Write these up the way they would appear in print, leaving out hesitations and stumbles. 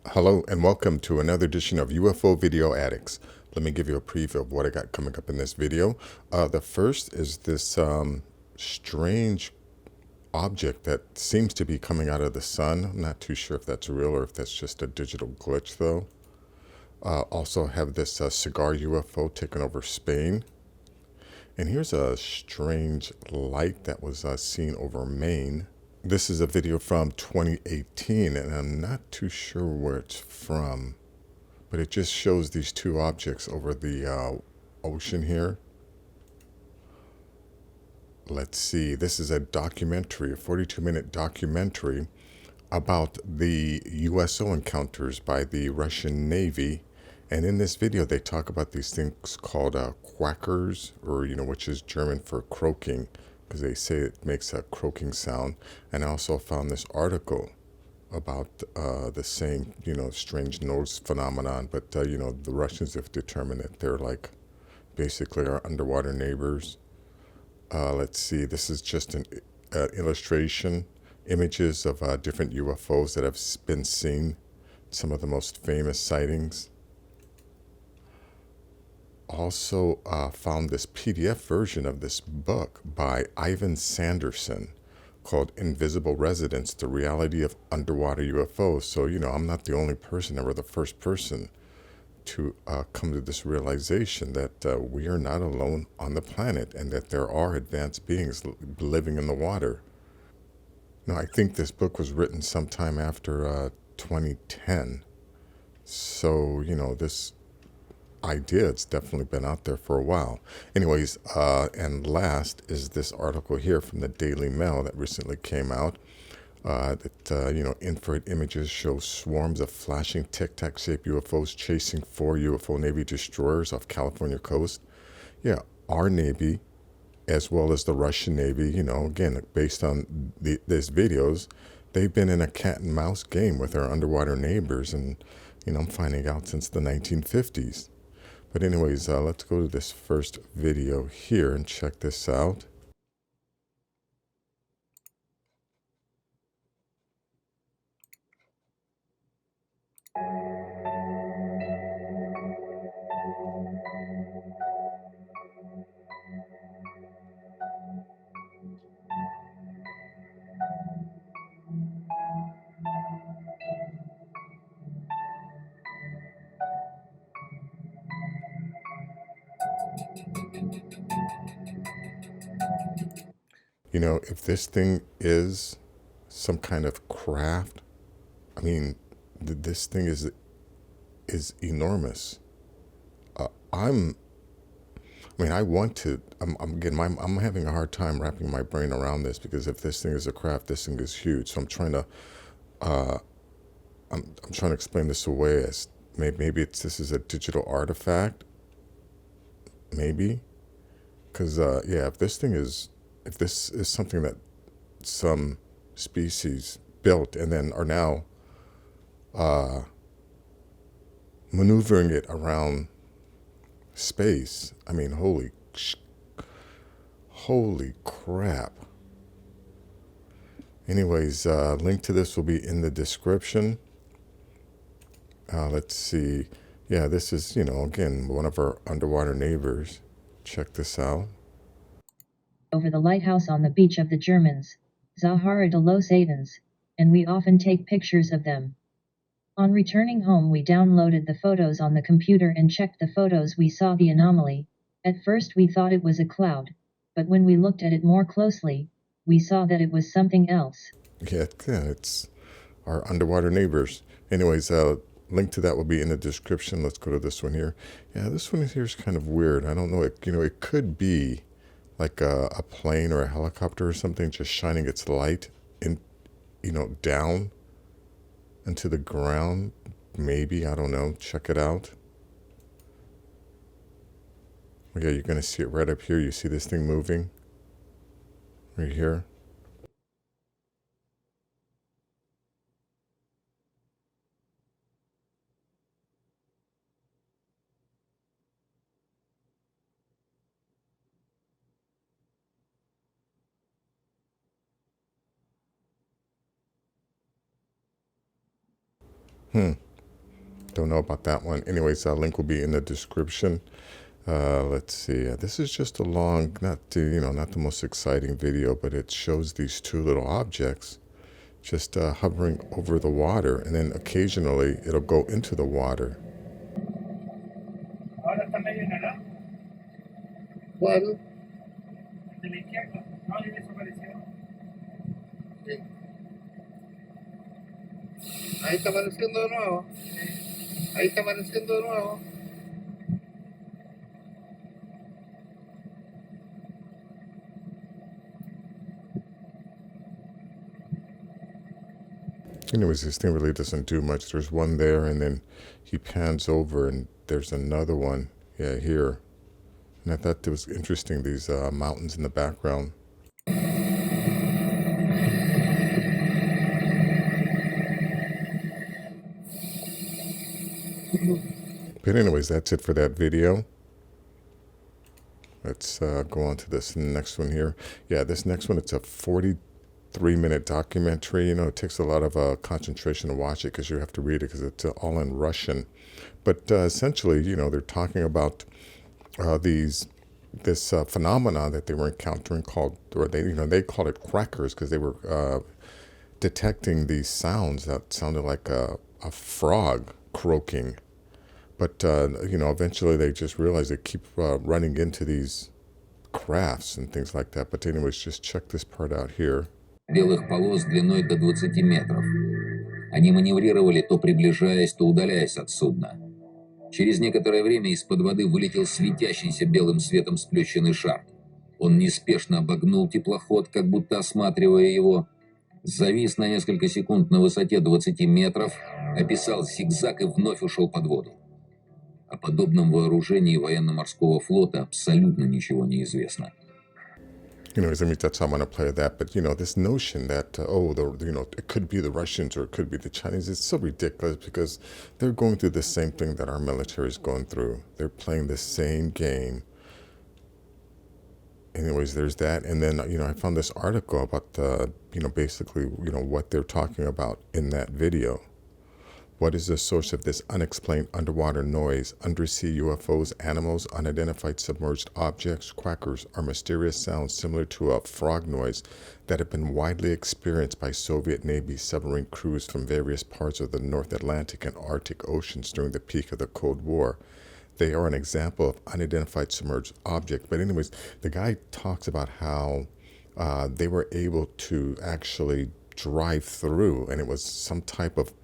Hello and welcome to another edition of UFO Video Addicts. Let me give you a preview of what I got coming up in this video. The first is this strange object that seems to be coming out of the sun. I'm not too sure if that's real or if that's just a digital glitch though. Also have this cigar UFO taking over Spain. And here's a strange light that was seen over Maine. This is a video from 2018 and I'm not too sure where it's from. But it just shows these two objects over the ocean here. Let's see, this is a documentary, a 42-minute documentary about the USO encounters by the Russian Navy. And in this video, they talk about these things called quackers, or, which is German for croaking, because they say it makes a croaking sound. And I also found this article about the same, strange nose phenomenon. But, the Russians have determined that they're like basically our underwater neighbors. Let's see, this is just an illustration, images of different UFOs that have been seen, some of the most famous sightings. Also found this PDF version of this book by Ivan Sanderson called Invisible Residents, The Reality of Underwater UFOs. So, I'm not the only person, or the first person to come to this realization that we are not alone on the planet and that there are advanced beings living in the water. Now, I think this book was written sometime after 2010. So, this idea, it's definitely been out there for a while. Anyways, and last is this article here from the Daily Mail that recently came out. Infrared images show swarms of flashing Tic-Tac shaped UFOs chasing 4 UFO Navy destroyers off California coast. Yeah, our Navy, as well as the Russian Navy, again, based on these videos, they've been in a cat and mouse game with our underwater neighbors, and, I'm finding out since the 1950s. But anyways, let's go to this first video here and check this out. If this thing is some kind of craft, I mean, this thing is enormous. I'm I mean, I want to. I'm having a hard time wrapping my brain around this, because if this thing is a craft, this thing is huge. So I'm trying to, I'm trying to explain this away as maybe this is a digital artifact, maybe, because yeah, if this is something that some species built and then are now maneuvering it around space, I mean, holy crap. Anyways, link to this will be in the description. Let's see. Yeah, this is, again, one of our underwater neighbors. Check this out. Over the lighthouse on the beach of the Germans, Zahara de los Avens, and we often take pictures of them. On returning home, we downloaded the photos on the computer and checked the photos. We saw the anomaly. At first we thought it was a cloud, but when we looked at it more closely, we saw that it was something else. Yeah, it's our underwater neighbors. Anyways, link to that will be in the description. Let's go to this one here. Yeah, this one here is kind of weird. I don't know. It could be like a plane or a helicopter or something just shining its light in, down into the ground. Maybe, I don't know. Check it out. Yeah, you're going to see it right up here. You see this thing moving right here. Don't know about that one. Anyways, link will be in the description. Let's see. This is just a long, not the most exciting video, but it shows these two little objects just hovering over the water, and then occasionally it'll go into the water. ¿Cuál? Ahí está apareciendo de nuevo. Ahí está apareciendo de nuevo. Anyways, this thing really doesn't do much. There's one there, and then he pans over, and there's another one, yeah, here. And I thought it was interesting, these mountains in the background. But anyways, that's it for that video. Let's go on to this next one here. Yeah, this next one, it's a 43-minute documentary. You know, it takes a lot of concentration to watch it because you have to read it because it's all in Russian. But essentially, you know, they're talking about this phenomenon that they were encountering called, or they called it crackers because they were detecting these sounds that sounded like a frog croaking. But, eventually they just realized they keep running into these crafts and things like that. But anyways, just check this part out here. Белых полос длиной до 20 метров. Они маневрировали, то приближаясь, то удаляясь от судна. Через некоторое время из-под воды вылетел светящийся белым светом сплющенный шар. Он неспешно обогнул теплоход, как будто осматривая его, завис на несколько секунд на высоте 20 метров, описал зигзаг и вновь ушел под воду. О подобном вооружении военно-морского флота абсолютно ничего не известно. Anyways, I mean, that's how I'm going to play that. But, this notion that, it could be the Russians or it could be the Chinese, it's so ridiculous because they're going through the same thing that our military is going through. They're playing the same game. Anyways, there's that. And then, I found this article about, basically, what they're talking about in that video. What is the source of this unexplained underwater noise? Undersea UFOs, animals, unidentified submerged objects, quackers are mysterious sounds similar to a frog noise that have been widely experienced by Soviet Navy submarine crews from various parts of the North Atlantic and Arctic Oceans during the peak of the Cold War. They are an example of unidentified submerged object. But anyways, the guy talks about how they were able to actually drive through, and it was some type of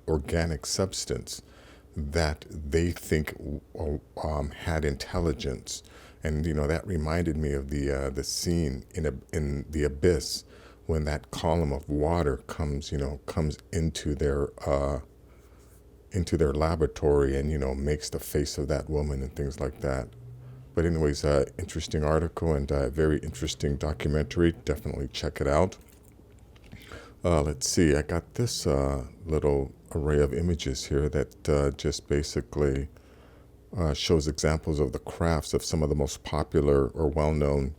organic substance that they think had intelligence, and that reminded me of the scene in The Abyss when that column of water comes into their laboratory and makes the face of that woman and things like that. But anyways, interesting article and very interesting documentary. Definitely check it out. Let's see, I got this little array of images here that just basically shows examples of the crafts of some of the most popular or well-known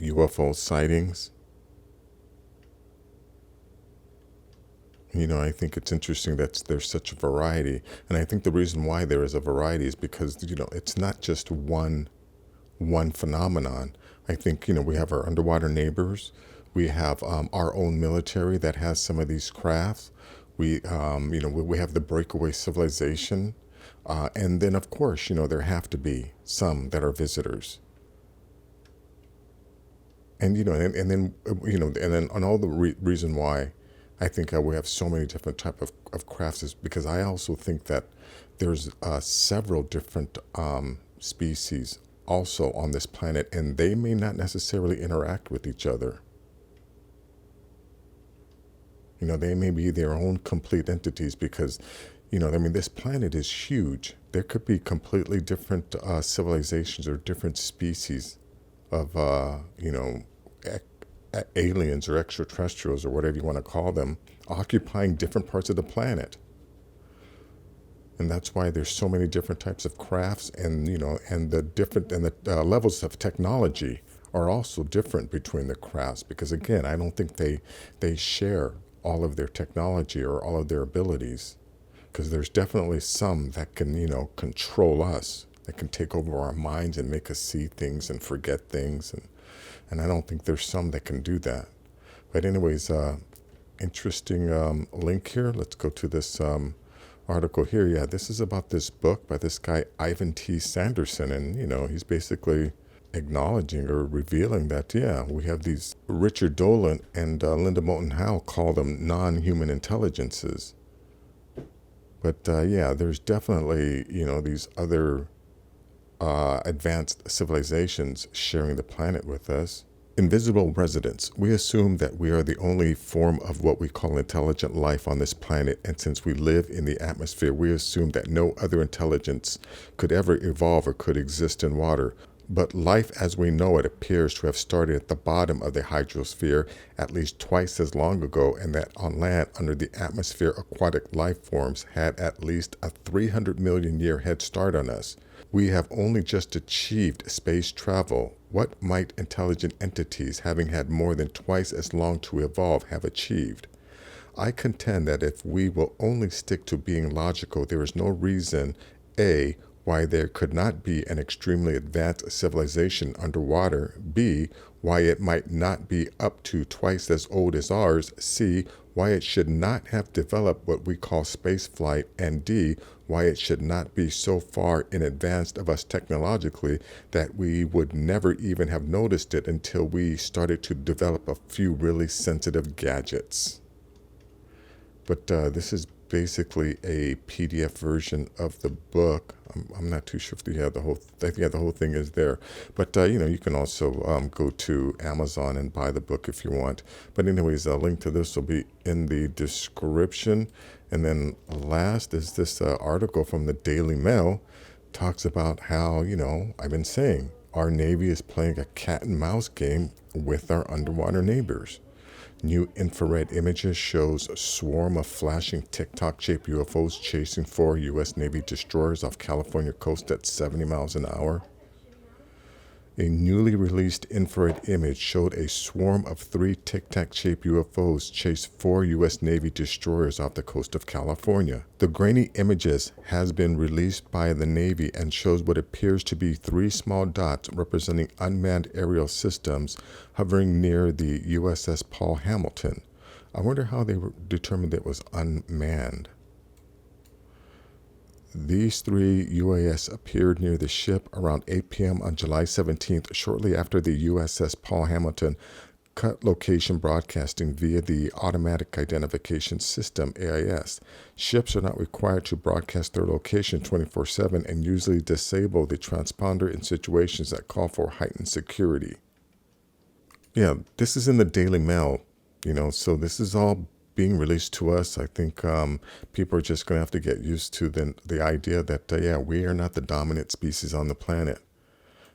UFO sightings. I think it's interesting that there's such a variety. And I think the reason why there is a variety is because, it's not just one phenomenon. I think, we have our underwater neighbors. We have our own military that has some of these crafts. We have the breakaway civilization. And then, of course, there have to be some that are visitors. And, and then on all the reason why I think we have so many different type of crafts is because I also think that there's several different species also on this planet, and they may not necessarily interact with each other. They may be their own complete entities because, this planet is huge. There could be completely different civilizations or different species of, aliens or extraterrestrials or whatever you want to call them, occupying different parts of the planet. And that's why there's so many different types of crafts, and the levels of technology are also different between the crafts because, again, I don't think they share all of their technology or all of their abilities. because there's definitely some that can, control us, that can take over our minds and make us see things and forget things. And I don't think there's some that can do that. But anyways, interesting link here. Let's go to this article here. Yeah, this is about this book by this guy, Ivan T. Sanderson. And, he's basically acknowledging or revealing that, yeah, we have these, Richard Dolan and Linda Moulton Howe call them non-human intelligences. But yeah, there's definitely, these other advanced civilizations sharing the planet with us. Invisible residents. We assume that we are the only form of what we call intelligent life on this planet, and since we live in the atmosphere, we assume that no other intelligence could ever evolve or could exist in water. But life as we know it appears to have started at the bottom of the hydrosphere at least twice as long ago, and that on land under the atmosphere aquatic life forms had at least a 300 million year head start on us. We have only just achieved space travel. What might intelligent entities, having had more than twice as long to evolve, have achieved? I contend that if we will only stick to being logical, there is no reason, A, why there could not be an extremely advanced civilization underwater, B, why it might not be up to twice as old as ours, C, why it should not have developed what we call space flight, and D, why it should not be so far in advance of us technologically that we would never even have noticed it until we started to develop a few really sensitive gadgets. But this is basically a PDF version of the book. I'm not too sure if the whole thing is there. But, you can also go to Amazon and buy the book if you want. But anyways, a link to this will be in the description. And then last is this article from the Daily Mail. Talks about how, I've been saying, our Navy is playing a cat and mouse game with our underwater neighbors. New infrared images shows a swarm of flashing Tic-Tac shaped UFOs chasing 4 U.S. Navy destroyers off California coast at 70 miles an hour. A newly released infrared image showed a swarm of 3 Tic-Tac shaped UFOs chase 4 U.S. Navy destroyers off the coast of California. The grainy images has been released by the Navy and shows what appears to be 3 small dots representing unmanned aerial systems hovering near the USS Paul Hamilton. I wonder how they determined it was unmanned. These 3 UAS appeared near the ship around 8 p.m. on July 17th, shortly after the USS Paul Hamilton cut location broadcasting via the Automatic Identification System, AIS. Ships are not required to broadcast their location 24/7 and usually disable the transponder in situations that call for heightened security. Yeah, this is in the Daily Mail, so this is all being released to us. I think people are just going to have to get used to the idea that, yeah, we are not the dominant species on the planet.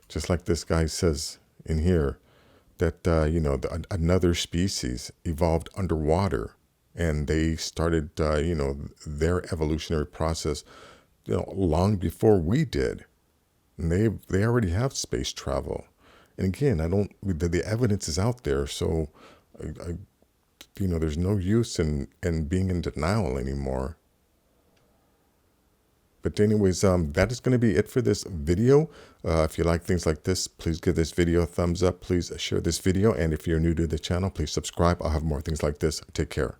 Just like this guy says in here, that, another species evolved underwater, and they started, their evolutionary process, long before we did. And they already have space travel. And again, the evidence is out there, so there's no use in being in denial anymore. But anyways, that is going to be it for this video. If you like things like this, please give this video a thumbs up. Please share this video. And if you're new to the channel, please subscribe. I'll have more things like this. Take care.